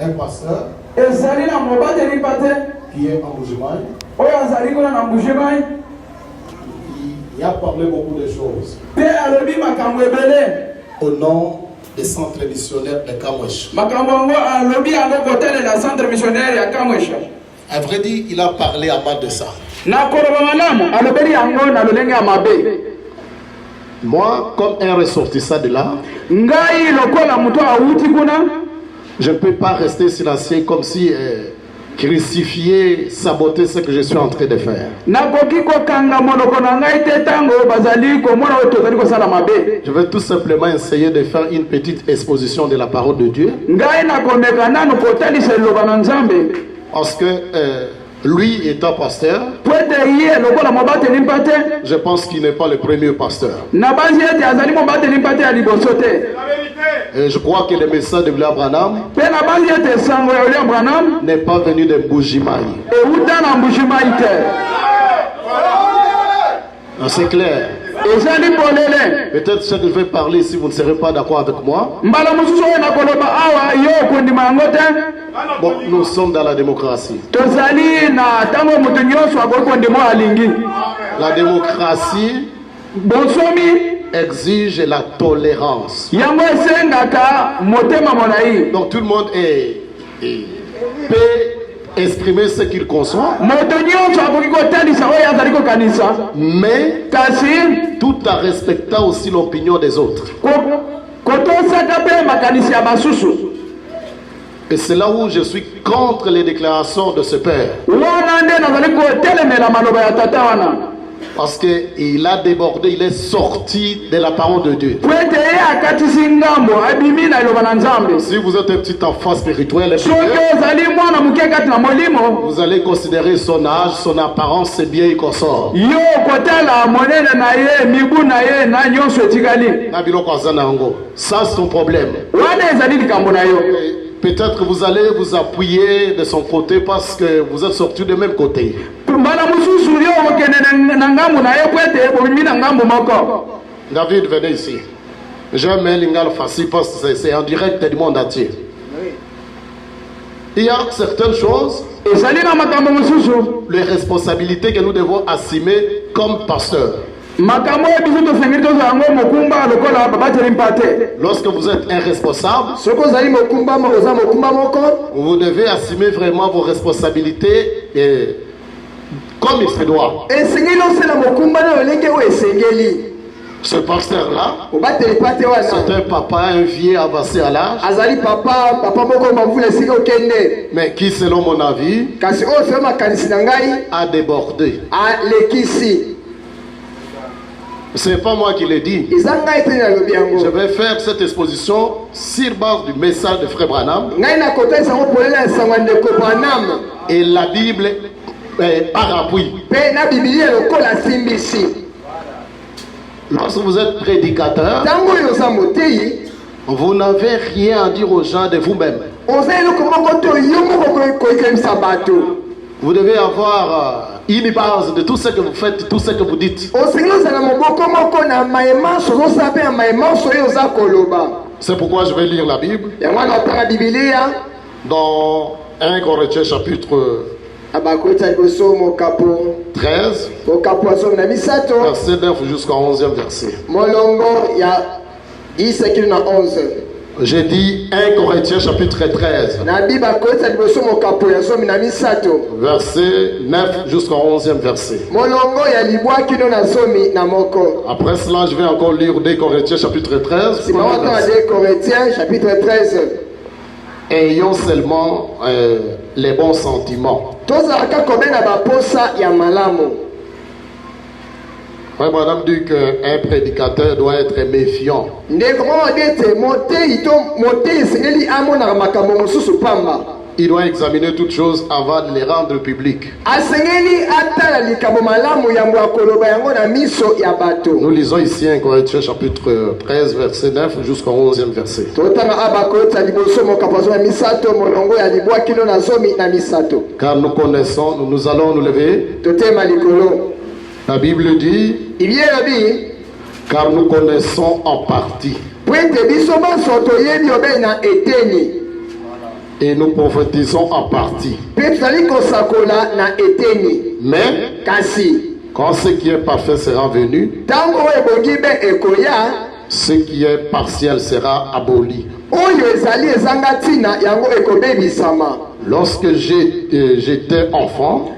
un pasteur qui est en Bougimaï. Il a parlé beaucoup de choses au nom des centres missionnaires de Kamwesh. À vrai dire, il a parlé à mal de ça. Moi, comme un ressortissant de là, je ne peux pas rester silencieux comme si crucifier, saboter ce que je suis en train de faire. Je vais tout simplement essayer de faire une petite exposition de la parole de Dieu. Parce que lui étant pasteur, je pense qu'il n'est pas le premier pasteur. Et je crois que le message de William Branham n'est pas venu de Bougimaï. C'est clair. Peut-être ce que je vais parler, si vous ne serez pas d'accord avec moi. Bon, nous sommes dans la démocratie. La démocratie exige la tolérance. Donc tout le monde peut exprimer ce qu'il conçoit, mais tout en respectant aussi l'opinion des autres. Et c'est là où je suis contre les déclarations de ce père. Parce qu'il a débordé, il est sorti de la parole de Dieu. Si vous êtes un petit enfant spirituel, vous allez considérer son âge, son apparence, c'est bien qu'il sort. Ça, c'est son problème. Peut-être que vous allez vous appuyer de son côté parce que vous êtes sortis du même côté. David, venez ici. J'aime Lingal facile parce que c'est en direct du monde entier. Il y a certaines choses, les responsabilités que nous devons assumer comme pasteurs. Lorsque vous êtes irresponsable, vous devez assumer vraiment vos responsabilités comme il se doit. Ce pasteur-là, c'est un papa, un vieux avancé à l'âge, mais qui, selon mon avis, a débordé. Ce n'est pas moi qui l'ai dit. Je vais faire cette exposition sur base du message de Frère Branham. Et la Bible par appui. Lorsque vous êtes prédicateur, vous n'avez rien à dire aux gens de vous-même. Vous devez avoir une base de tout ce que vous faites, tout ce que vous dites. C'est pourquoi je vais lire la Bible dans 1 Corinthiens chapitre 13, verset 9 jusqu'au 11e verset. J'ai dit 1 Corinthiens chapitre 13, verset 9 jusqu'au 11e verset. Après cela, je vais encore lire 2 Corinthiens chapitre 13. Ayons seulement les bons sentiments. Frère Branham dit qu'un prédicateur doit être méfiant. Il doit examiner toutes choses avant de les rendre publiques. Nous lisons ici 1 Corinthiens chapitre 13, verset 9 jusqu'au 11e verset. Car nous connaissons, nous allons nous lever. La Bible dit, car nous connaissons en partie. Et nous prophétisons en partie. Mais quand ce qui est parfait sera venu, ce qui est partiel sera aboli. Lorsque j'étais enfant,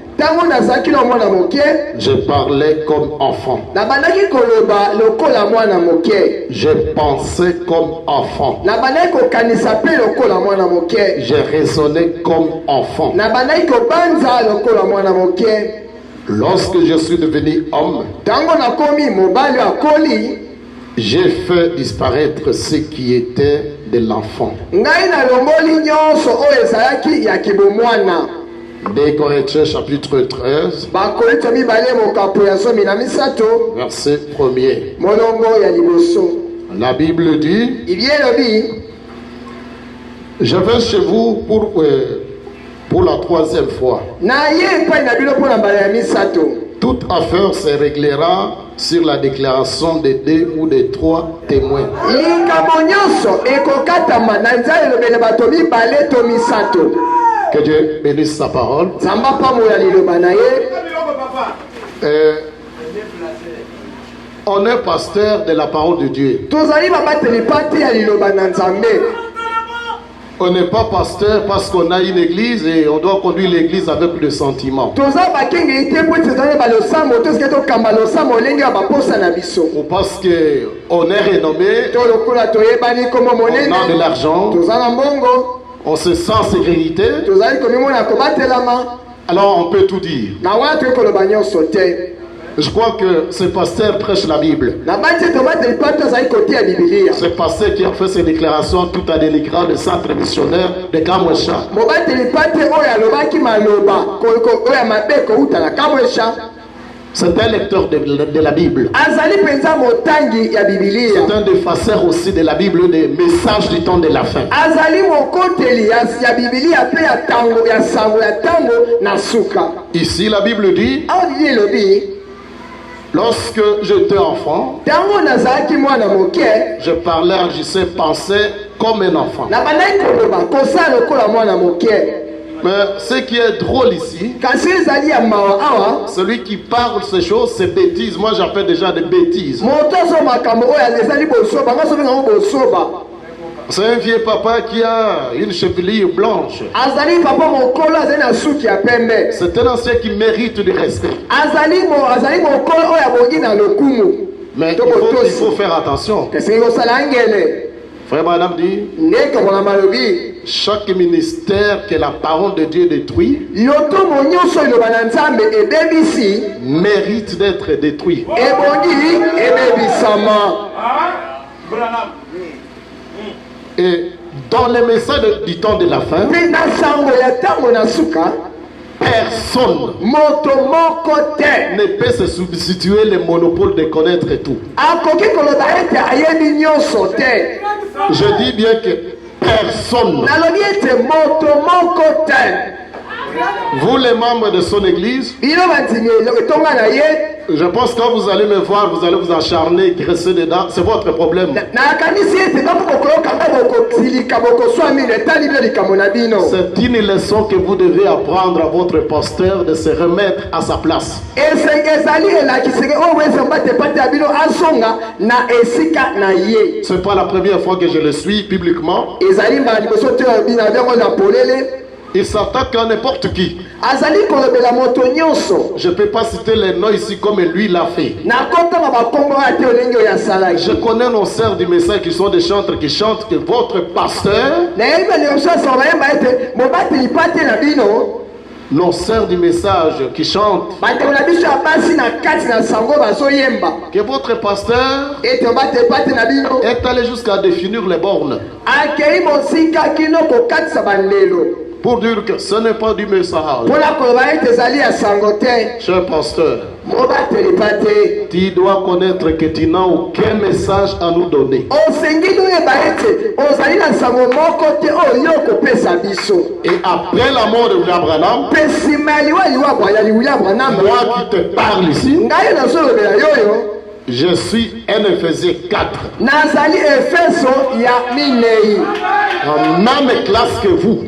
je parlais comme enfant. Je pensais comme enfant. Je raisonnais comme enfant. Lorsque je suis devenu homme, j'ai fait disparaître ce qui était de l'enfant. 2 Corinthiens chapitre 13, verset 1er. La Bible dit, je vais chez vous pour la 3e fois. Toute affaire se réglera sur la déclaration de 2 ou de 3 témoins. Que Dieu bénisse sa parole. On est pasteur de la parole de Dieu. On n'est pas pasteur parce qu'on a une église et on doit conduire l'église avec le sentiment. Ou parce qu'on est renommé, on a de l'argent, on se sent en sécurité, alors on peut tout dire. Je crois que ce pasteur prêche la Bible. Ce pasteur qui a fait ses déclarations tout à dénigrant le centre missionnaire de Kamwesha. C'est un lecteur de la Bible. C'est un défaceur aussi de la Bible, des messages du temps de la fin. Ici, la Bible dit, lorsque j'étais enfant, je parlais, agissais, pensais comme un enfant. Mais ce qui est drôle ici, celui qui parle ces choses, c'est bêtises. Moi j'appelle déjà des bêtises. C'est un vieux papa qui a une chevelure blanche. C'est un ancien qui mérite du respect. Mais il faut faire attention. Frère Madame dit, chaque ministère que la parole de Dieu détruit mérite d'être détruit. Et dans les messages du temps de la fin, personne ne peut se substituer le monopole de connaître tout. Je dis bien que personne. Vous les membres de son église, je pense que quand vous allez me voir, vous allez vous acharner, graisser dedans, c'est votre problème. C'est une leçon que vous devez apprendre à votre pasteur de se remettre à sa place. C'est pas la première fois que je le suis publiquement. Il s'attaque à n'importe qui. Je ne peux pas citer les noms ici comme lui l'a fait. Je connais nos sœurs du message qui sont des chantres qui chantent que votre pasteur, nos sœurs du message qui chantent que votre pasteur est allé jusqu'à définir les bornes pour dire que ce n'est pas du message. Cher pasteur, tu dois connaître que tu n'as aucun message à nous donner. Et après la mort de William Branham, moi qui te parle ici, je suis un Éphésiens 4. En même classe que vous.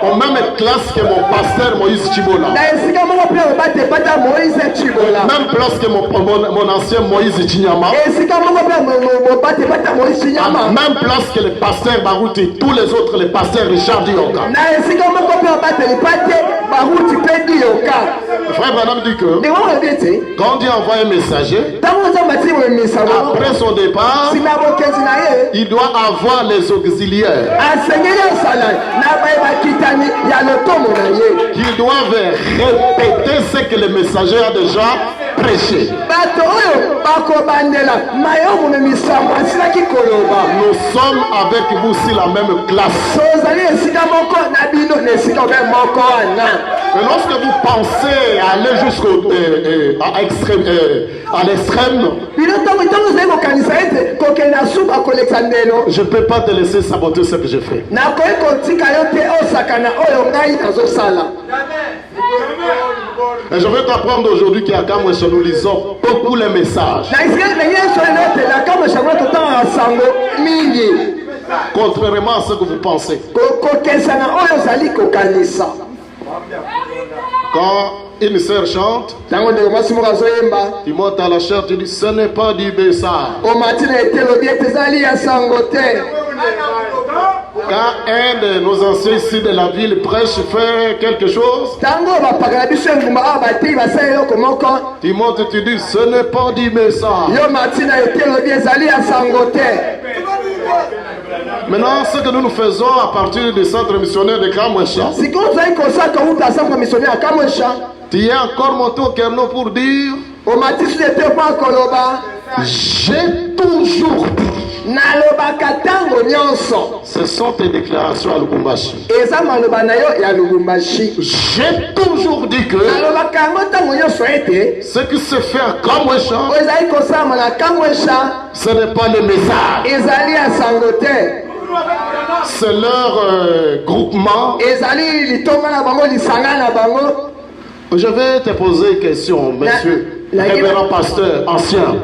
en même classe que mon pasteur Moïse Chibola, même place que mon ancien Moïse Chinyama, même place que le pasteur Barouti, tous les autres, les pasteurs Richard Dioka. Frère Branham dit que quand Dieu envoie un messager, après son départ, il doit avoir les auxiliaires qui doivent répéter ce que le messager a déjà prêché. Nous sommes avec vous sur la même classe. Et lorsque vous pensez aller jusqu'au à l'extrême, je ne peux pas te laisser saboter ce que je fais. Et je vais t'apprendre aujourd'hui qu'à Kamwesha, nous lisons beaucoup les messages. Contrairement à ce que vous pensez. Quand une sœur chante, tu montes à la chair, tu dis, ce n'est pas du Bessar. Quand un de nos anciens ici de la ville prêche, fait quelque chose, tu montes, tu dis, ce n'est pas du Bessar. Maintenant, ce que nous faisons à partir du centre missionnaire de Kamwesha, tu es encore monté au Kerno pour dire, j'ai toujours dit. Ce sont tes déclarations à Lubumbashi. J'ai toujours dit que ce qui se fait à Kamwesha, ce n'est pas le message. C'est leur groupement. Je vais te poser une question, monsieur. Révérend pasteur ancien.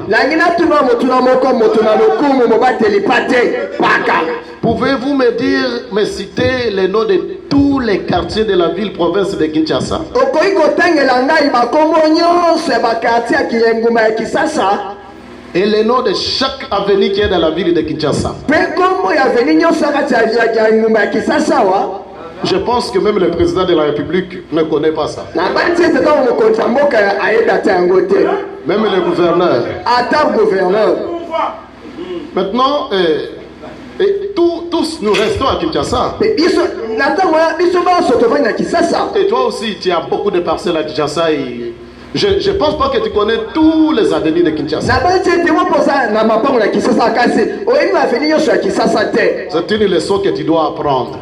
Pouvez-vous me citer les noms de tous les quartiers de la ville province de Kinshasa? Et les noms de chaque avenue qui est dans la ville de Kinshasa. Je pense que même le président de la République ne connaît pas ça. Même le gouverneur. Maintenant, tous nous restons à Kinshasa. Et toi aussi, tu as beaucoup de parcelles à Kinshasa. Je ne pense pas que tu connais tous les avenues de Kinshasa. C'est une leçon que tu dois apprendre.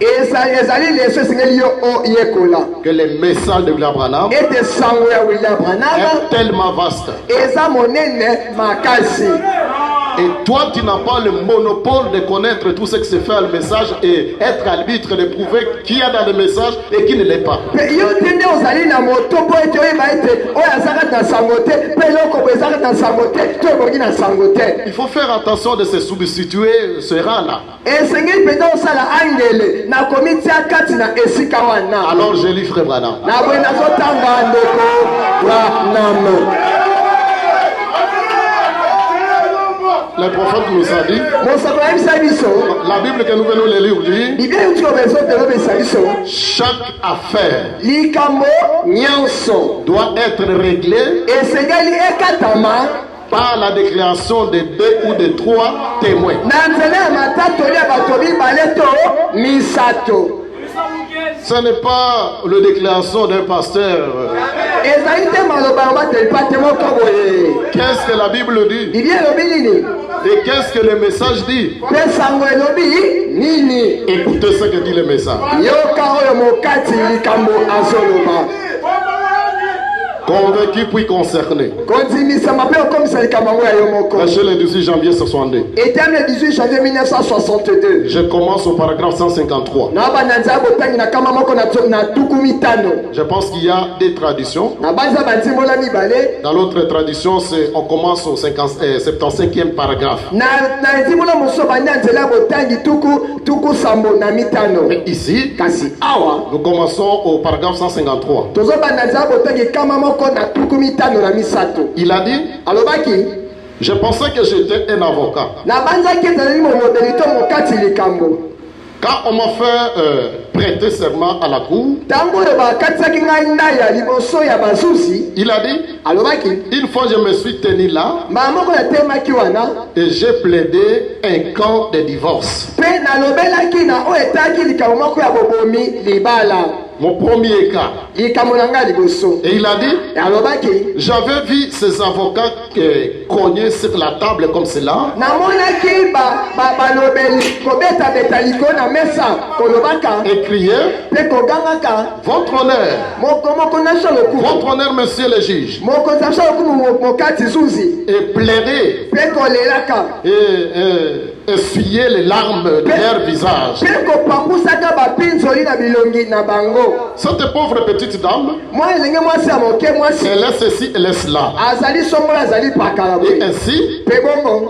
Que le message de William Branham est tellement vaste. Et toi, tu n'as pas le monopole de connaître tout ce qui se fait à le message et être arbitre de prouver qui y a dans le message et qui ne l'est pas. Il faut faire attention de se substituer ce rang-là. Alors je lis Frère Branham. Le prophète nous a dit, la Bible que nous venons de lire dit, chaque affaire doit être réglée par la déclaration de 2 ou de 3 témoins. Ce n'est pas la déclaration d'un pasteur. Qu'est-ce que la Bible dit? Et qu'est-ce que le message dit? Écoutez ce que dit le message. Convaincu puis concerné. Prêché le 18 janvier 62. Le 18 janvier 1962. Je commence au paragraphe 153. Je pense qu'il y a des traditions. Dans l'autre tradition, on commence au 75e paragraphe. Mais ici, nous commençons au paragraphe 153. Il a dit, je pensais que j'étais un avocat. Quand on m'a fait prêter serment à la cour, il a dit, une fois je me suis tenu là et j'ai plaidé un camp de divorce. Mon premier cas. Et il a dit, j'avais vu ces avocats cogner sur la table comme cela. Et crier, votre honneur, monsieur le juge. Et plaider. Et essuyer les larmes de leur visage. Cette pauvre petite dame, elle est ceci, elle est cela. Et ainsi,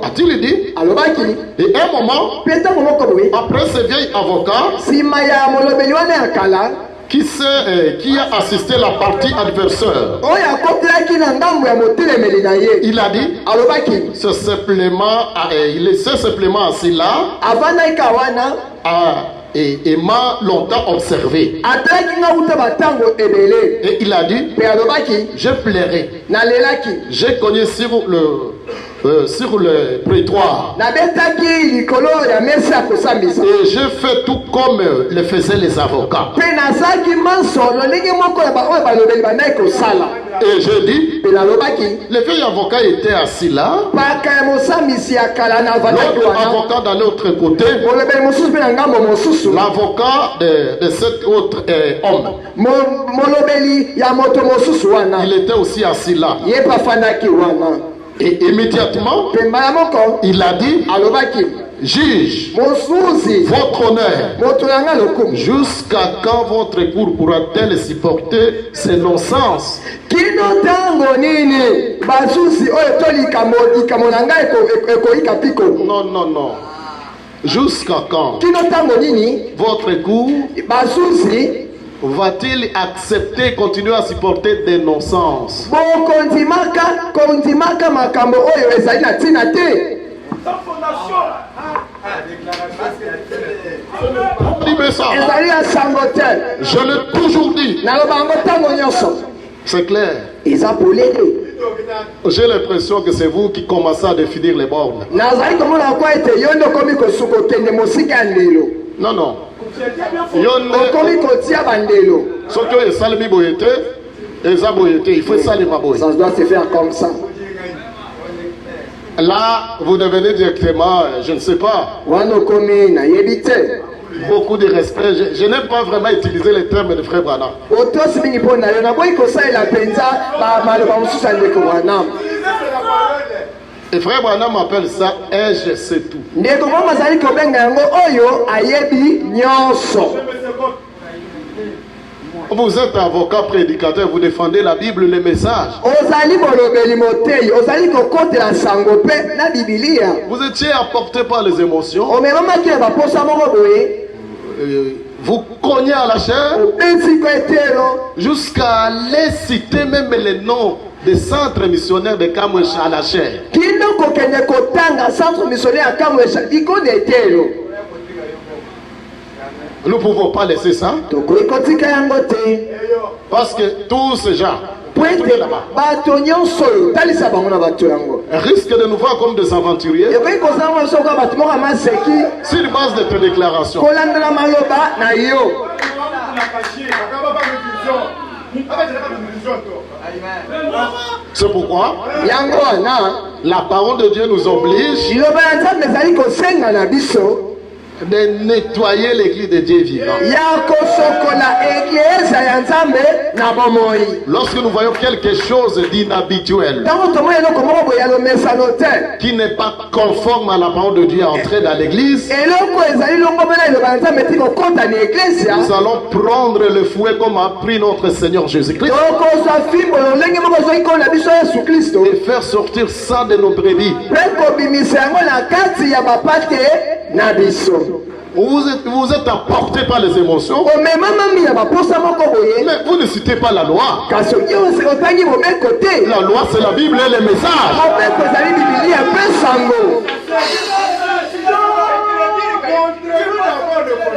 a-t-il dit, et un moment, après ce vieil avocat, qui a assisté la partie adversaire, il a dit, il s'est simplement assis là et m'a longtemps observé. Et il a dit, je plairai. J'ai cogné sur le prétoire. Et j'ai fait tout comme le faisaient les avocats. Et je dis, le vieil avocat était assis là. L'autre avocat dans l'autre côté. L'avocat de cet autre homme. Il était aussi assis là. Et immédiatement, il a dit, juge, votre honneur, jusqu'à quand votre cour pourra-t-elle supporter ces non-sens? Non, non, non. Jusqu'à quand votre cour va-t-il accepter, continuer à supporter des non-sens? Je l'ai toujours dit. C'est clair. J'ai l'impression que c'est vous qui commencez à définir les bornes. Non, non. Ça doit se faire comme ça. Là, vous devenez directement, je ne sais pas, beaucoup de respect. Je n'aime pas vraiment utiliser les termes de Frère Branham. Et Frère Branham appelle ça un je sais tout. Vous êtes avocat, prédicateur, vous défendez la Bible, les messages. Vous étiez apporté par les émotions. Vous cognez à la chair jusqu'à aller citer même les noms des centres missionnaires de Kamwesha à la chair. Nous ne pouvons pas laisser ça. Parce que tous ces gens risquent de nous voir comme des aventuriers sur base de tes déclarations. C'est pourquoi la parole de Dieu nous oblige de nettoyer l'église de Dieu vivant. Lorsque nous voyons quelque chose d'inhabituel, qui n'est pas conforme à la parole de Dieu à entrer dans l'église, nous allons prendre le fouet comme a pris notre Seigneur Jésus-Christ et faire sortir ça de nos brebis. Vous êtes apporté par les émotions, mais vous ne citez pas la loi. La loi, c'est la Bible et les messages.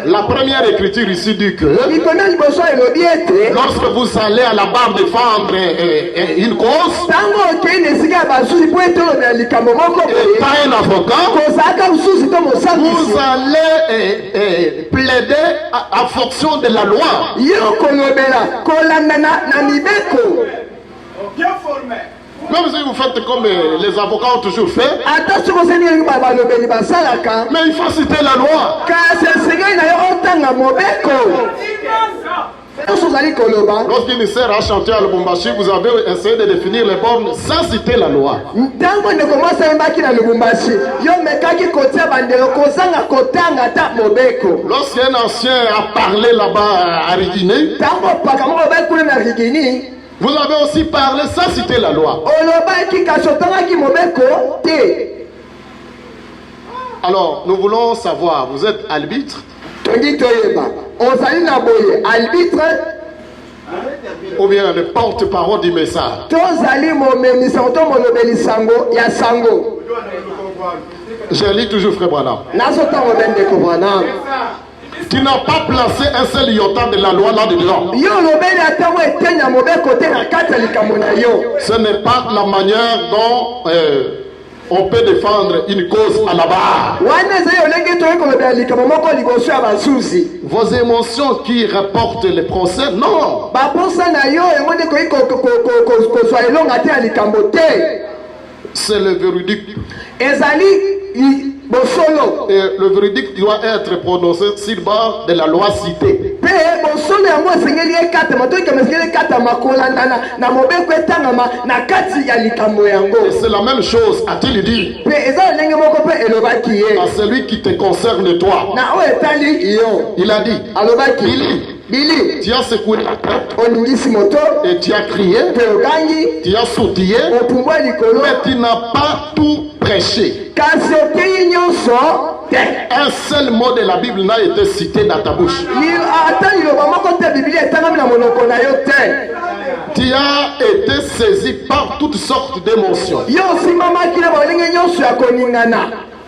La première écriture ici dit que lorsque vous allez à la barre défendre une cause, et pas un avocat, vous allez plaider en fonction de la loi. Bien formé. Même si vous faites comme les avocats ont toujours fait, mais il faut citer la loi. Lorsqu'il sert à chanter à Lubumbashi, vous avez essayé de définir les bornes sans citer la loi. Lorsqu'un ancien a parlé là-bas à Rigini, vous avez aussi parlé sans citer la loi. Alors, nous voulons savoir, vous êtes arbitre? Ou bien le porte-parole du message? Je lis toujours Frère Branham. Tu n'as pas placé un seul iota de la loi là-dedans. Ce n'est pas la manière dont on peut défendre une cause à la barre. Vos émotions qui rapportent les procès, non. C'est le véridique. Et le véridique doit être prononcé sur base de la loi citée. Et c'est la même chose, a-t-il dit, à celui qui te concerne toi. Il a dit, Billy, tu as secoué la tête et tu as crié, tu as sautillé, mais tu n'as pas tout prêché. Un seul mot de la Bible n'a été cité dans ta bouche. Tu as été saisi par toutes sortes d'émotions.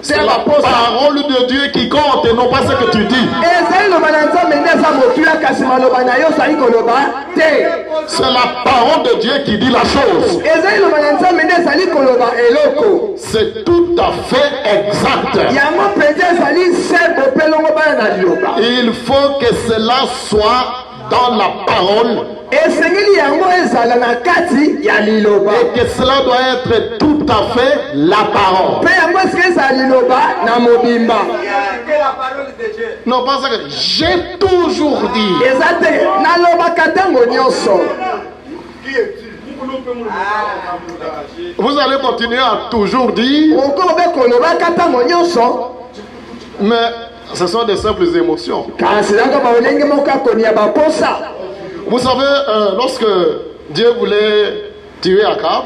C'est la parole de Dieu qui compte et non pas ce que tu dis. C'est la parole de Dieu qui dit la chose. C'est tout à fait exact. Il faut que cela soit dans la parole. Et que cela doit être tout à fait la parole. Non, pas ça que j'ai toujours dit. Vous allez continuer à toujours dire. Mais ce sont des simples émotions. Vous savez, lorsque Dieu voulait tuer Akab,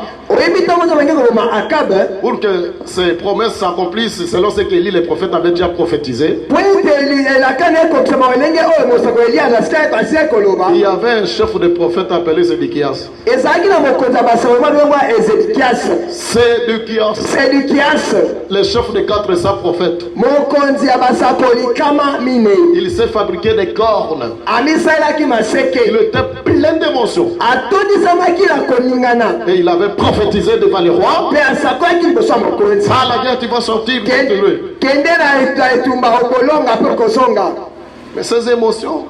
pour que ses promesses s'accomplissent selon ce qu'Élie le prophète avait déjà prophétisé, il y avait un chef de prophète appelé Sédéchias. Sédéchias, le chef de 400 prophètes. Il s'est fabriqué des cornes. Il était plein d'émotions. Et il avait prophétisé devant le roi. À la guerre, tu vas sortir contre lui. Mais ces émotions,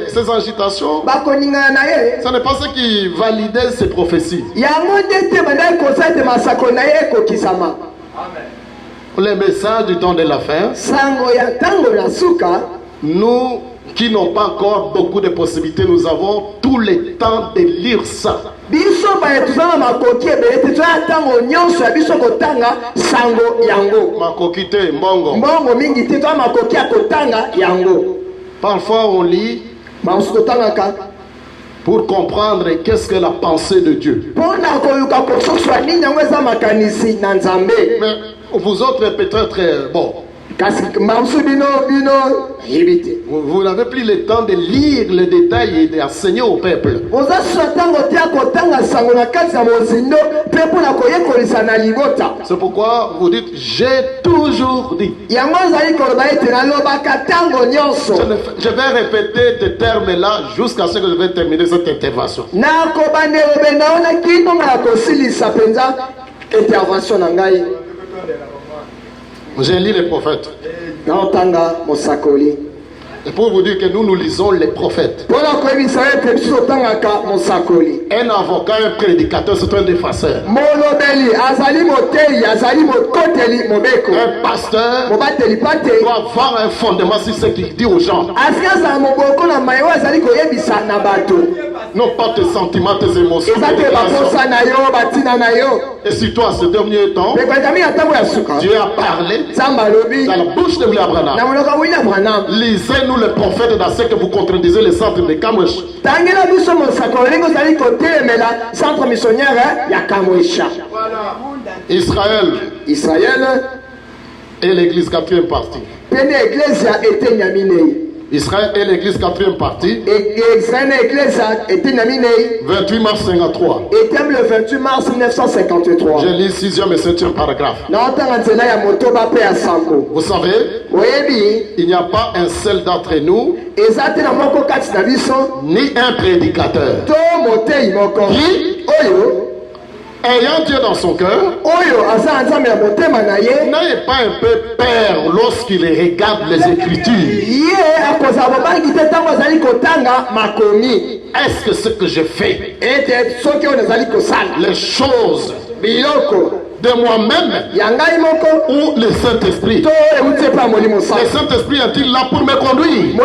ces agitations, ce n'est pas ce qui validait ces prophéties. les messages du temps de la fin, nous qui n'ont pas encore beaucoup de possibilités, nous avons tout le temps de lire ça. Parfois on lit pour comprendre qu'est-ce que la pensée de Dieu. Mais vous autres peut-être, bon, vous n'avez plus le temps de lire les détails et d'enseigner au peuple. C'est pourquoi vous dites, j'ai toujours dit. Je vais répéter ces termes-là jusqu'à ce que je vais terminer cette intervention. J'ai lu les prophètes. Et pour vous dire que nous lisons les prophètes. Un avocat, un prédicateur, c'est un défenseur. Un pasteur doit avoir un fondement sur ce qu'il dit aux gens. Non pas tes sentiments, tes émotions. Et sur toi, ce dernier temps, Dieu a parlé dans la bouche de William Branham. Lisez-nous les prophètes dans ce que vous contredisez les centres de Kamwesh. Israël et l'église 4e partie. Israël et l'église 4e partie. 28 mars 53. Le 28 mars 1953. Je lis 6e et 7e paragraphe. Vous savez, il n'y a pas un seul d'entre nous, ni un prédicateur, qui, ayant Dieu dans son cœur, n'ayez pas un peu peur lorsqu'il regarde les Écritures. Est-ce que ce que je fais, les choses de moi-même ou le Saint-Esprit? Le Saint-Esprit est-il là pour me conduire?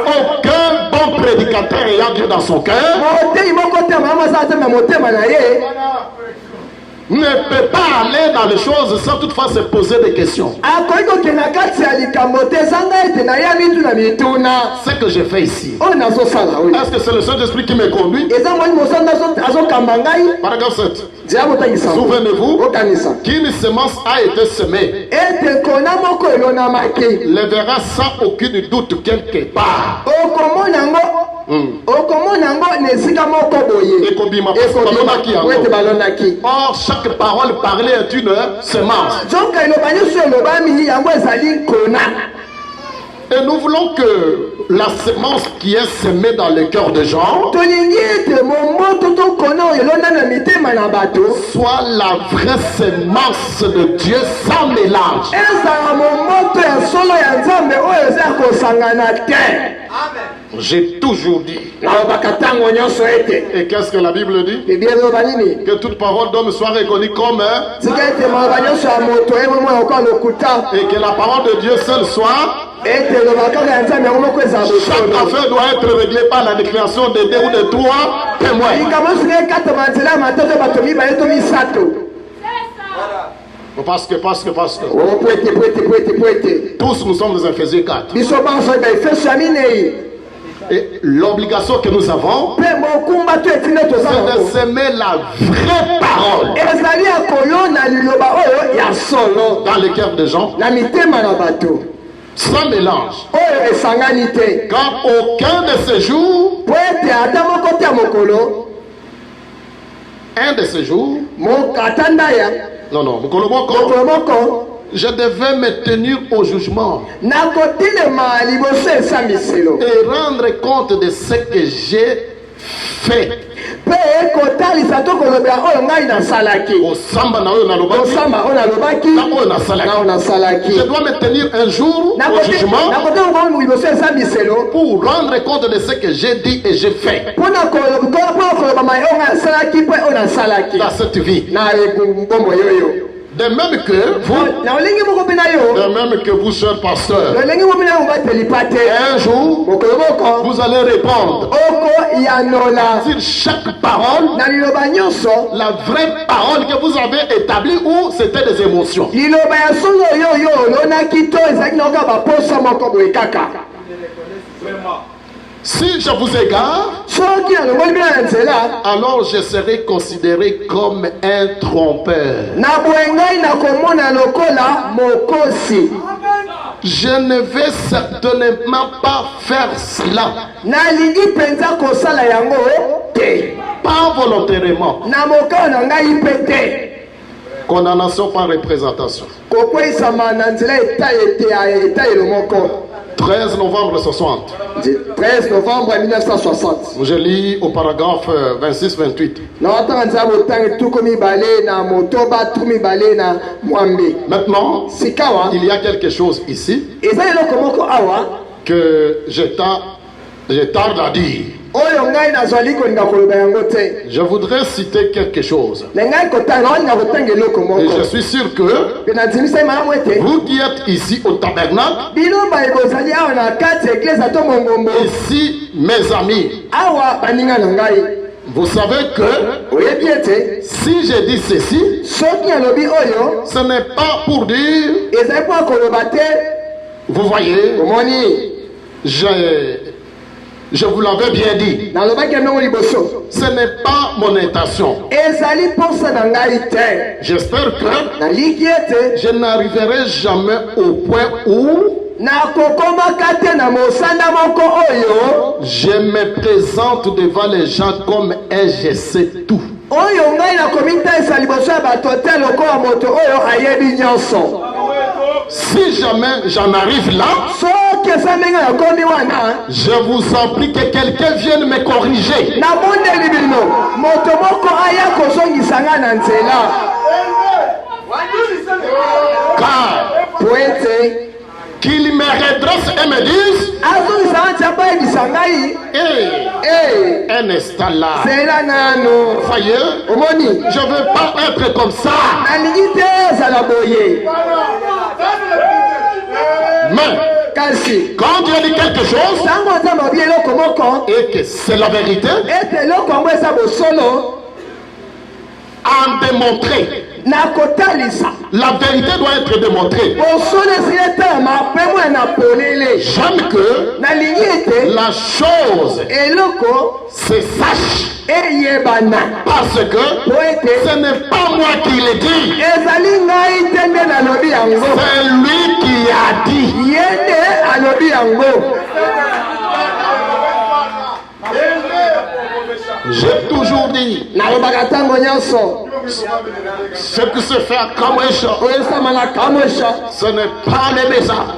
Aucun bon prédicateur ayant Dieu dans son cœur ne peut pas aller dans les choses sans toutefois se poser des questions. Ce que je fais ici, est-ce que c'est le Saint-Esprit qui me conduit? Paragraphe 7. Souvenez-vous qu'une semence a été semée. Le verra sans aucun doute quelque part. Or, chaque parole parlée est une semence. Et nous voulons que la semence qui est semée dans le cœur des gens soit la vraie semence de Dieu sans mélange. J'ai toujours dit. Et qu'est-ce que la Bible dit? Que toute parole d'homme soit reconnue comme et que la parole de Dieu seule soit. Chaque affaire doit être réglée par la déclaration de 2 ou de 3 témoins. Parce que. Tous nous sommes des Éphésiens 4. Et l'obligation que nous avons, c'est de s'aimer la vraie parole dans le cœur des gens, sans mélange. Car aucun de ces jours, un de ces jours, je devais me tenir au jugement et rendre compte de ce que j'ai fait. Je dois me tenir un jour au jugement pour rendre compte de ce que j'ai dit et j'ai fait dans cette vie. De même que vous, chers pasteurs, un jour, vous allez répondre sur chaque parole, la vraie parole que vous avez établie ou c'était des émotions. Si je vous égare, alors je serai considéré comme un trompeur. Je ne vais certainement pas faire cela. Pas volontairement. Condamnation par représentation. 13 novembre 60. 13 novembre 1960. Je lis au paragraphe 26-28. Maintenant, il y a quelque chose ici que je tarde à dire. Je voudrais citer quelque chose. Et je suis sûr que vous qui êtes ici au tabernacle, ici mes amis, vous savez que si je dis ceci, ce n'est pas pour dire, vous voyez, je vous l'avais bien dit. Ce n'est pas mon intention. J'espère que je n'arriverai jamais au point où je me présente devant les gens comme un je sais tout. Si jamais j'en arrive là, je vous en prie que quelqu'un vienne me corriger. Car qu'il me redresse et me dise, un instant là, voyez, je ne veux pas être comme ça. Mais quand Dieu dit quelque chose et que c'est la vérité, en démontrer. La vérité doit être démontrée. J'aime que la chose se sache. Parce que ce n'est pas moi qui l'ai dit. C'est lui qui a dit. J'ai toujours dit, ce qui se fait à Kamwesha, ce n'est pas les messages.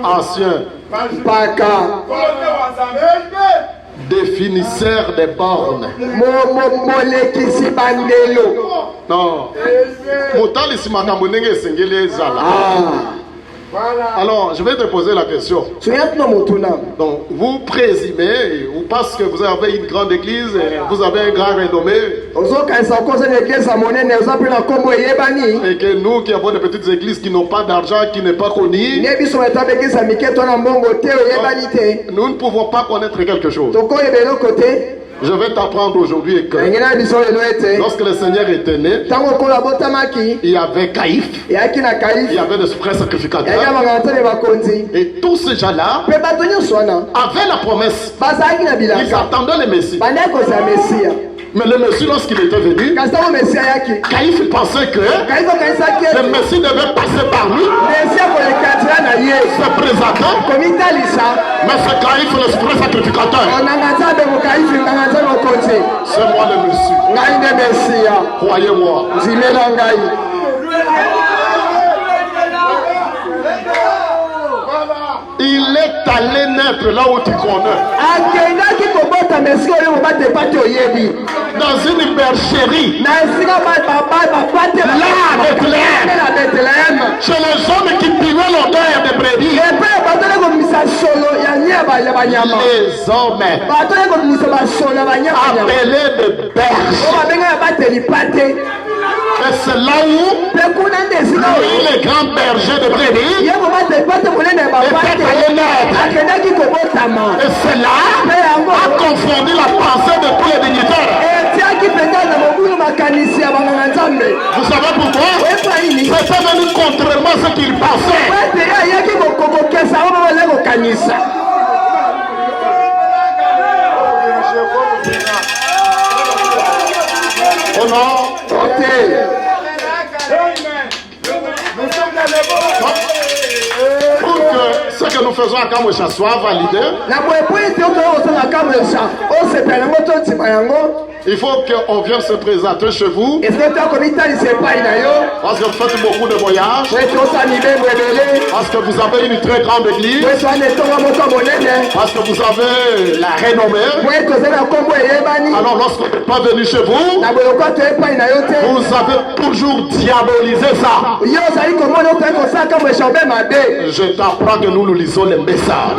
Ancien définisseur des bornes. Non. Alors, je vais te poser la question. Donc, vous présumez, ou parce que vous avez une grande église, vous avez un grand renommé, et que nous qui avons des petites églises qui n'ont pas d'argent, qui n'est pas connues, nous ne pouvons pas connaître quelque chose. Je vais t'apprendre aujourd'hui que lorsque le Seigneur était né, il y avait Caïphe, il y avait des frères sacrificateurs, et tous ces gens-là avaient la promesse. Ils attendaient le Messie. Mais le Messie, lorsqu'il était venu, Caïphe pensait que le Messie devait passer par lui, se présenter. Mais c'est Caïphe, le vrai sacrificateur. C'est moi le Messie. Croyez-moi. Il est allé naître là où tu connais. Dans une bergerie. Là, à Bethléem. Chez les hommes qui buvaient l'odeur des brebis. Les hommes appelés de berges. Et c'est là où lui, le grand berger de brebis, était allé naître. Et c'est là a confondu la pensée de tous les dignitaires. Vous savez pourquoi? C'était même contrairement à ce qu'il pensait. Oh non. Pour que ce que nous faisons à Kamwesha soit validé, il faut qu'on vienne se présenter chez vous. Parce que vous faites beaucoup de voyages. Parce que vous avez une très grande église. Parce que vous avez la renommée. Alors lorsque vous n'êtes pas venu chez vous, vous avez toujours diabolisé ça. Je t'apprends que nous lisons les messages.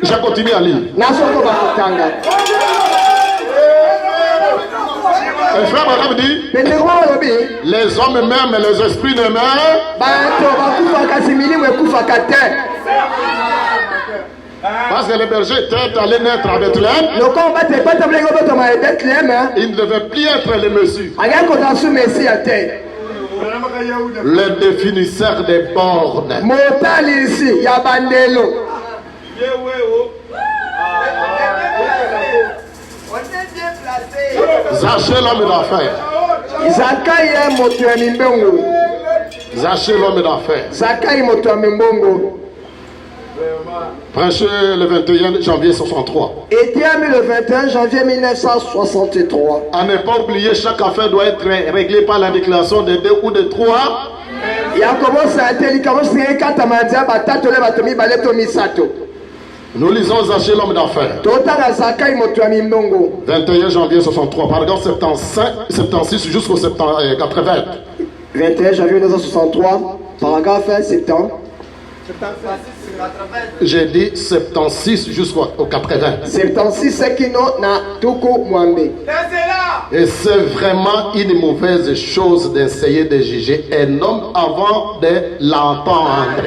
Je continue à lire. Le frère Madame dit, les hommes meurent mais les esprits ne meurent. Parce que les bergers étaient allés naître à Bethléem. Ils ne devaient plus être les messieurs. Le définisseur des bornes. Zaché l'homme d'affaires. Zaché l'homme d'affaires. Prêché le 21 janvier 63. Étienne le 21 janvier 1963. À ne pas oublier, chaque affaire doit être réglée par la déclaration de 2 ou de 3. Nous lisons Zaché l'homme d'affaires. 21 janvier 63, paragraphe 76 jusqu'au 80. 21 janvier 1963, paragraphe 70. J'ai dit 76 jusqu'au 80. 76 c'est qui n'a tuku mwambe. Et c'est vraiment une mauvaise chose d'essayer de juger un homme avant de l'entendre.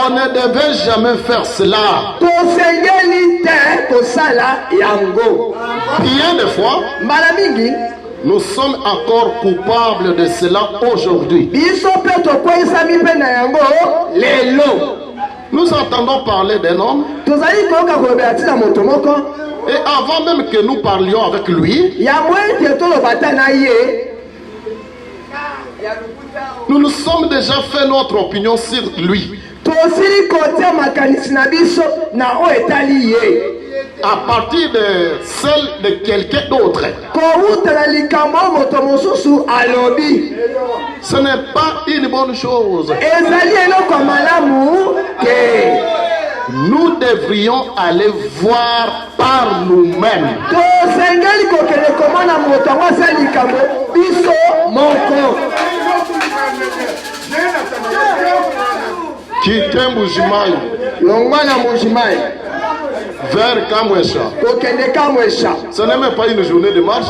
On ne devait jamais faire cela. Bien des fois, nous sommes encore coupables de cela aujourd'hui. Nous entendons parler d'un homme. Et avant même que nous parlions avec lui, nous nous sommes déjà fait notre opinion sur lui. À partir de celle de quelqu'un d'autre. Ce n'est pas une bonne chose. Nous devrions aller voir par nous-mêmes. Quitter Mbujimayi. Vers Kamwesha. Ce n'est même pas une journée de marche.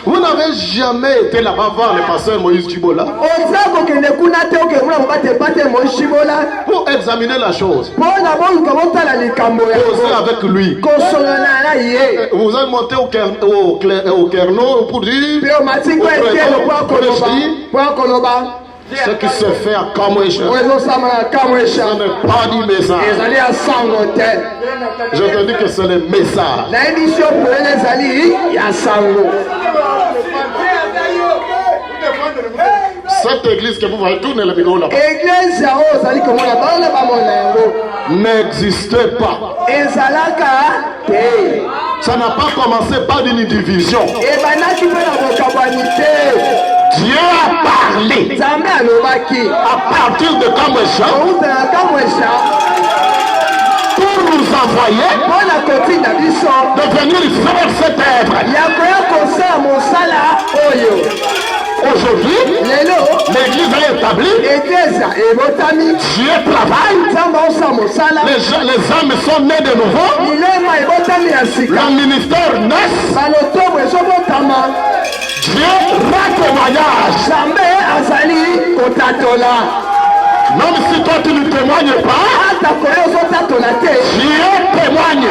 Vous n'avez jamais été là-bas voir le pasteur Moïse Chibola pour examiner la chose. Poser avec lui. Vous êtes monté au Kerno pour dire ce qui se fait à Kamwesha. Ce n'est pas du message. Je te dis que c'est le message. Cette église que vous voyez, tournez le micro là-bas, n'existait pas. Ça n'a pas commencé par une division. Dieu a parlé à partir de Kamwesha pour nous envoyer de venir faire cette œuvre. Aujourd'hui, l'église est établie. Dieu travaille. Les âmes sont nées de nouveau. Le ministère naît. Dieu rend témoignage. Même si toi tu ne témoignes pas, Dieu témoigne.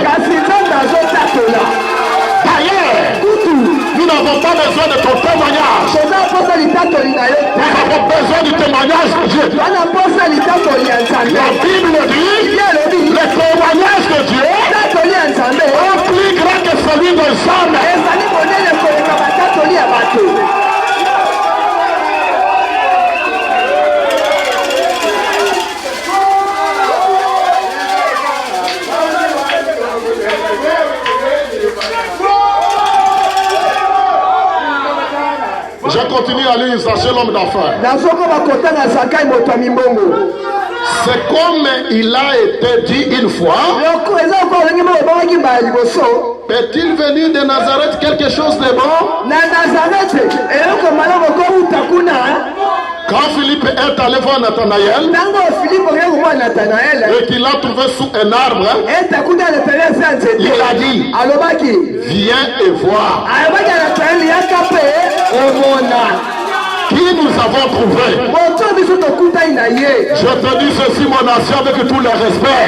D'ailleurs, nous n'avons pas besoin de ton témoignage. Nous avons besoin du témoignage de Dieu. La Bible dit, le témoignage de Dieu est plus grand que celui des hommes. Je continue à lire Zaché l'homme d'affaires. C'est comme il a été dit une fois. Peut-il venir de Nazareth quelque chose de bon? Quand Philippe est allé voir Nathanaël et qu'il l'a trouvé sous un arbre, il a dit, viens et vois. Qui nous avons trouvé? Je te dis ceci, mon nation, avec tout le respect.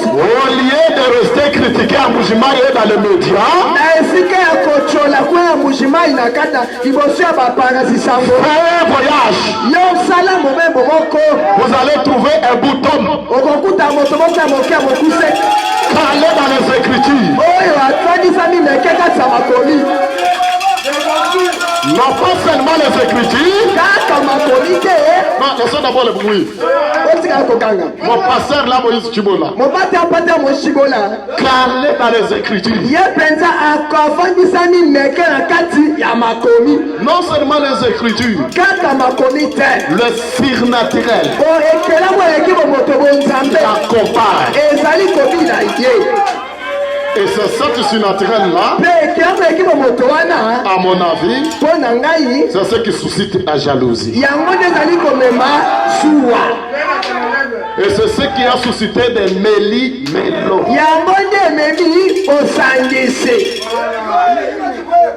Au lieu de rester critiqué à Mujima et dans les médias, fais un voyage. Vous allez trouver un bouton calé dans les écritures. Non pas seulement les écritures. Non, laissez d'abord le bruit. Mon pasteur là, Moïse Chibola. Calé dans les écritures. Non seulement les écritures. Le surnaturel. L'accompagne. Et c'est cette surnaturel-là, à mon avis, c'est ce qui suscite la jalousie. Et c'est ce qui a suscité des méli-mélo.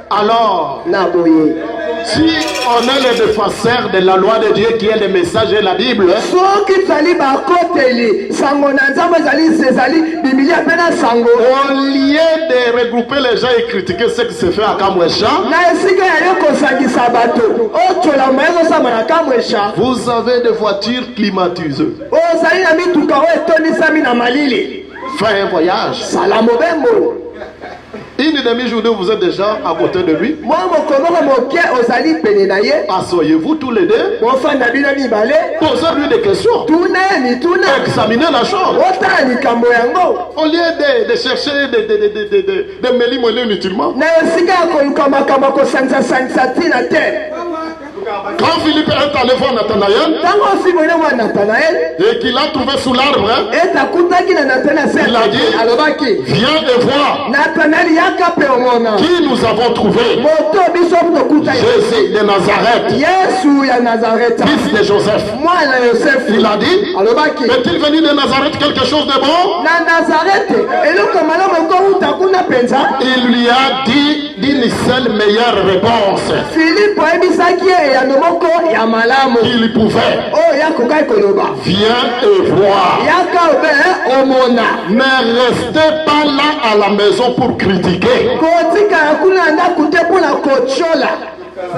Alors, si on est le défenseur de la loi de Dieu qui est le message de la Bible, au lieu de regrouper les gens et critiquer ce qui se fait à Kamwesha, vous avez des voitures climatisées. Faites un voyage. Une demi-journée, vous êtes déjà à côté de lui. Asseyez-vous tous les deux. Posez-lui des questions. Examinez la chose. Au lieu de chercher de mêler inutilement. Quand Philippe est allé voir Nathanaël et qu'il a trouvé sous l'arbre, il a dit, viens et vois. Qui nous avons trouvé? Jésus de Nazareth, fils de Joseph. Il a dit, est-il venu de Nazareth quelque chose de bon? Il lui a dit d'une seule meilleure réponse qu'il pouvait. Viens et vois. Ne restez pas là à la maison pour critiquer.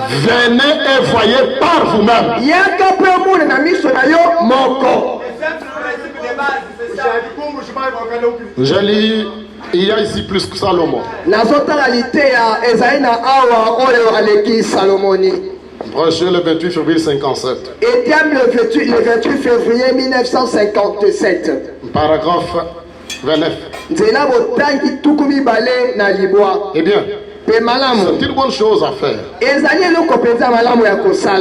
Venez et voyez par vous-même. Je lis, il y a ici plus que Salomon. Reçu le 28 février 57. Étienne le 28 février 1957. Paragraphe 29. Eh bien, c'est une bonne chose à faire.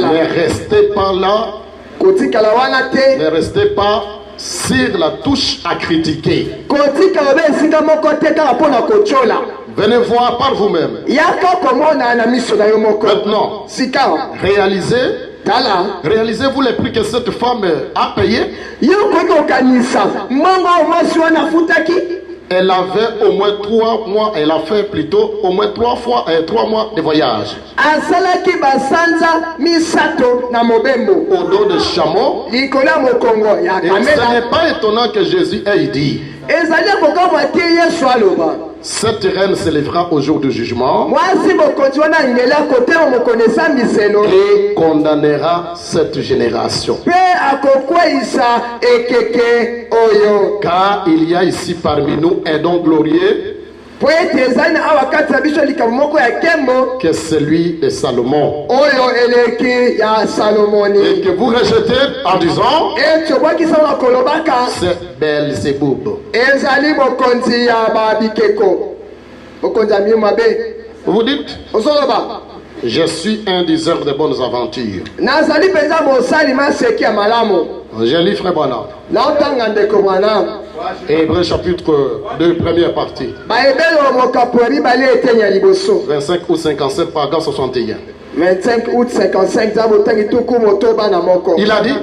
Ne restez pas là. Ne restez pas sur la touche à critiquer. Venez voir par vous-même. Maintenant, réalisez-vous les prix que cette femme a payé. Elle avait au moins 3 mois, elle a fait plutôt au moins 3 mois de voyage. Au dos de chameau. Et ce n'est pas étonnant que Jésus ait dit: cette reine s'élèvera au jour du jugement et condamnera cette génération. Car il y a ici parmi nous un don glorieux que celui de Salomon. Et que vous rejetez en disant: c'est Belzéboub. Vous dites: je suis un diseur de bonnes aventures. J'ai lu Frère Branham. Hébreux chapitre 2, première partie. 25 août 57, paragraphe 61. 25 août 55. Il a dit: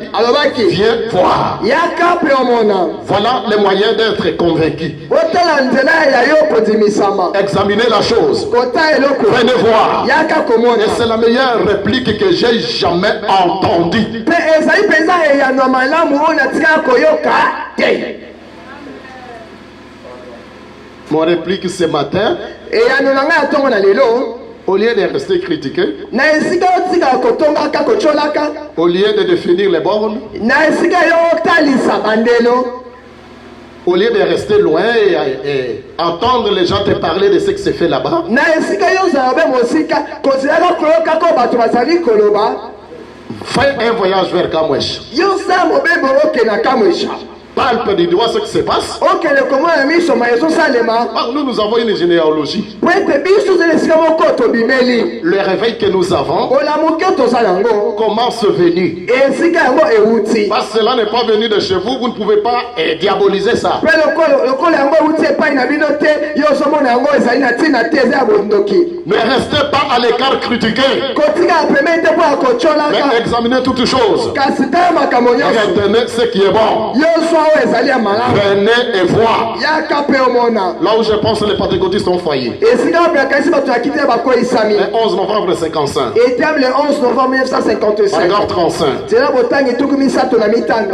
viens voir. Voilà les moyens d'être convaincu. Examinez la chose. Venez voir. Et c'est la meilleure réplique que j'ai jamais entendue. Mon réplique ce matin, au lieu de rester critiqué, au lieu de définir les bornes, au lieu de rester loin et entendre les gens te parler de ce qui se fait là-bas, fais un voyage vers Kamwesh. Palpe du doigt ce qui se passe. Nous avons une généalogie. Le réveil que nous avons, comment c'est venu? Parce que cela n'est pas venu de chez vous, vous ne pouvez pas diaboliser ça. Ne restez pas à l'écart critiqué, mais examinez toutes choses. Retenez ce qui est bon. Venez et voir. Là où je pense que les pentecôtistes ont failli. Le 11 novembre 55. Paragraphe 35.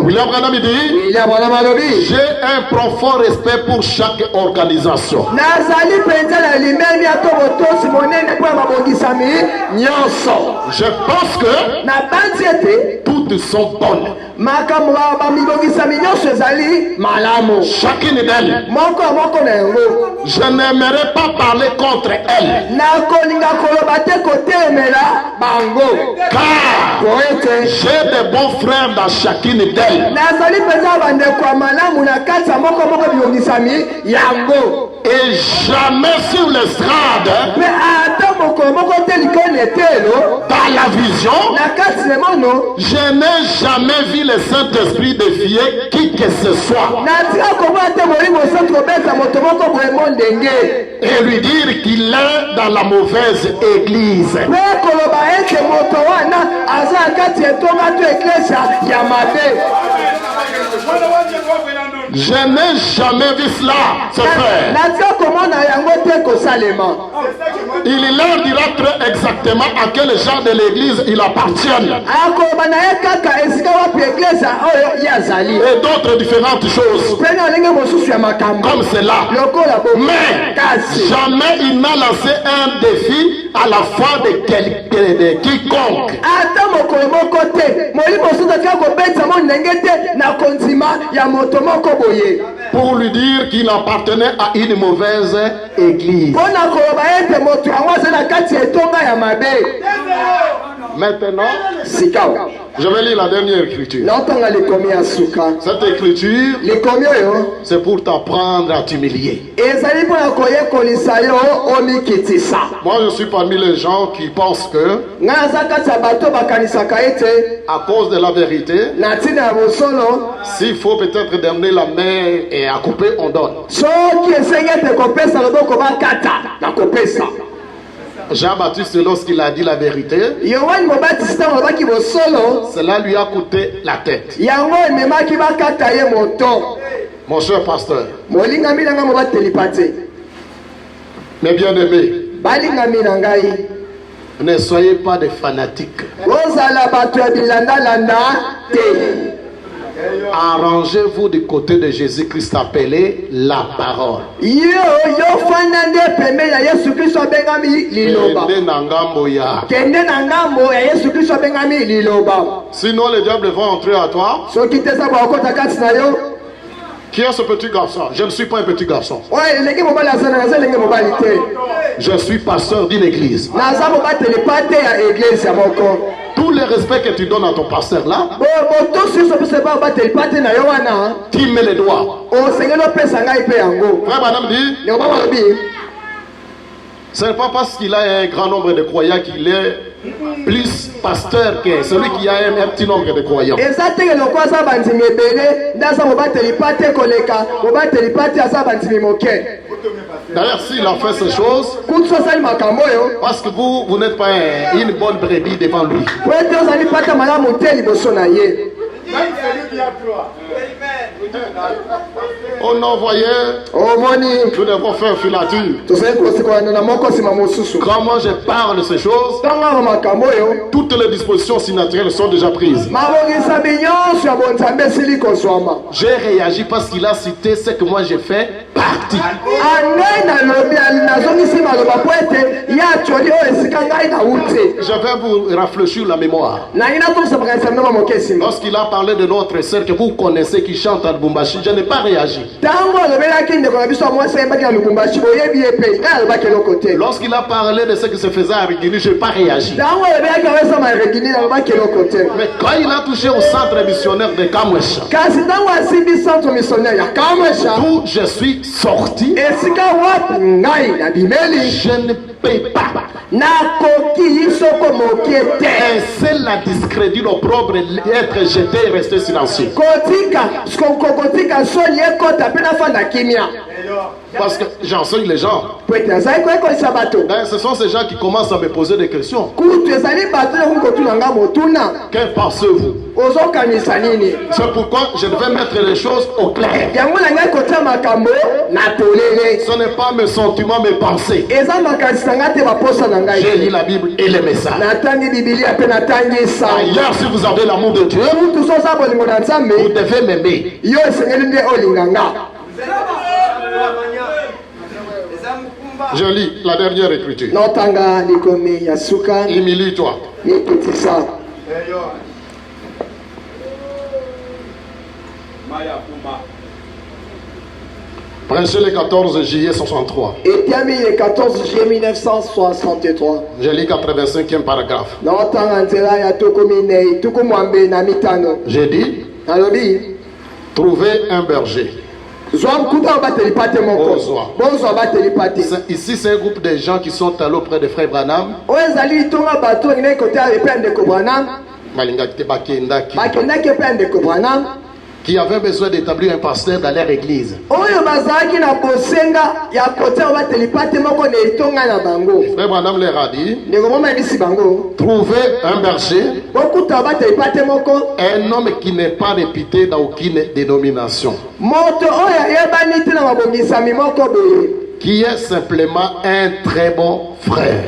William Branham dit: j'ai un profond respect pour chaque organisation. Je pense que toutes sont bonnes. Chacune d'elles. Je n'aimerais pas parler contre elles. Car j'ai des bons frères dans chacune d'elles. Et jamais sur l'estrade, dans la vision, je n'ai jamais vu le Saint-Esprit défier qui que ce soit et lui dire qu'il est dans la mauvaise église. Je n'ai jamais vu cela se faire. Il leur dira très exactement à quel genre de l'église il appartient. Et d'autres différentes choses comme cela. Mais jamais il n'a lancé un défi à la foi de quiconque. Pour lui dire qu'il appartenait à une mauvaise église. Maintenant, je vais lire la dernière écriture. Cette écriture, c'est pour t'apprendre à t'humilier. Moi, je suis parmi les gens qui pensent que, à cause de la vérité, s'il faut peut-être donner la main et à couper, on donne. Jean-Baptiste, lorsqu'il a dit la vérité, cela lui a coûté la tête. Mon cher pasteur, mes bien-aimés, ne soyez pas des fanatiques. Arrangez-vous du côté de Jésus-Christ appelé la parole. Sinon les diables vont entrer à toi. Qui est ce petit garçon? Je ne suis pas un petit garçon. Je suis pasteur d'une église. Tout le respect que tu donnes à ton pasteur là, tu mets les doigts. Frère Madame dit, ce n'est pas parce qu'il a un grand nombre de croyants qu'il est plus pasteur que celui qui a un petit nombre de croyants. D'ailleurs, s'il a fait ces choses, parce que vous n'êtes pas une bonne brebis devant lui. Oh non, voyez, nous devons faire filature. Comment je parle de ces choses, toutes les dispositions naturelles sont déjà prises. J'ai réagi parce qu'il a cité ce que moi j'ai fait partie. Je vais vous rafraîchir la mémoire. Lorsqu'il a parlé de notre sœur que vous connaissez qui chante à Lubumbashi, je n'ai pas réagi. Lorsqu'il a parlé de ce qui se faisait à Rigini, je n'ai pas réagi. Mais quand il a touché au centre missionnaire de Kamwesha, d'où je suis sorti, je ne paye pas. Et c'est la discrédit, l'opprobre, être jeté et rester silencieux. Parce que j'enseigne les gens. Ce sont ces gens qui commencent à me poser des questions. Que pensez-vous? C'est pourquoi je devais mettre les choses au clair. Ce n'est pas mes sentiments, mes pensées. J'ai lu la Bible et les messages. D'ailleurs, si vous avez l'amour de Dieu, vous devez m'aimer. Je lis la dernière écriture. Humilie-toi. Prêchez le 14 juillet 63. Le 14 juillet 1963. Je lis 85e paragraphe. J'ai dit, trouvez un berger. Ici, c'est un groupe de gens qui sont allés auprès de Frère Branham. Qui avaient besoin d'établir un pasteur dans leur église. Frère Branham leur a dit, trouvez un berger, un homme qui n'est pas réputé dans aucune dénomination, qui est simplement un très bon frère,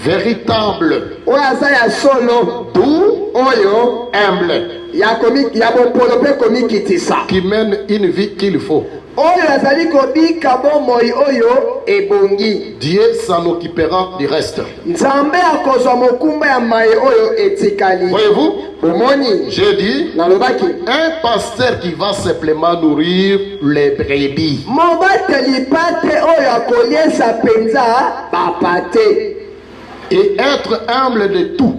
véritable, doux, humble, qui mène une vie qu'il faut. Dieu s'en occupera du reste. Voyez-vous, j'ai dit, un pasteur qui va simplement nourrir les brebis. et être humble de tout.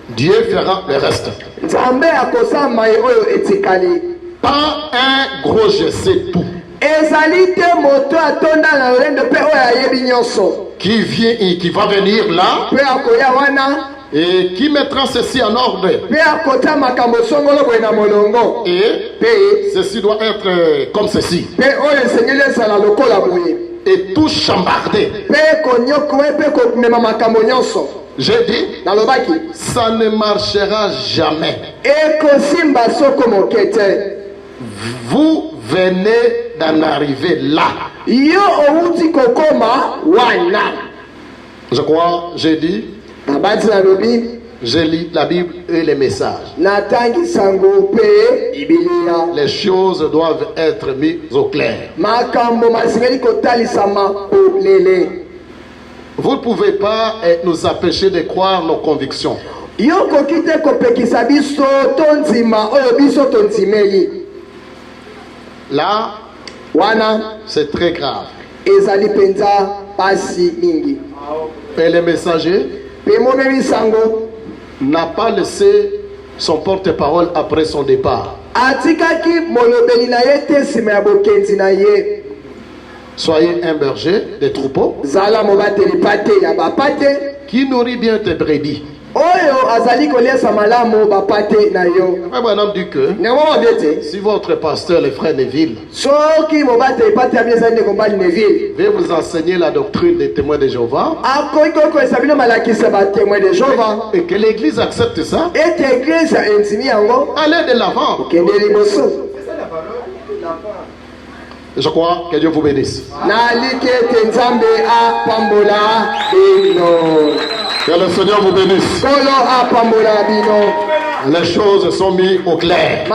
Dieu fera le reste. Pas un gros je sais tout. Qui vient et qui va venir là et qui mettra ceci en ordre. Et ceci doit être comme ceci. Et tout chambardé. J'ai dit, ça ne marchera jamais. Vous venez d'en arriver là. Je crois, j'ai dit, je lis la Bible et les messages. Les choses doivent être mises au clair. Vous ne pouvez pas nous empêcher de croire nos convictions. Là, c'est très grave. Et le messager n'a pas laissé son porte-parole après son départ. Soyez un berger des troupeaux qui nourrit bien tes brebis. Madame dit que si votre pasteur, le frère Neville, veut vous enseigner la doctrine des témoins de Jéhovah, et que l'église accepte ça, allez de l'avant. Je crois que Dieu vous bénisse. Que le Seigneur vous bénisse. Les choses sont mises au clair.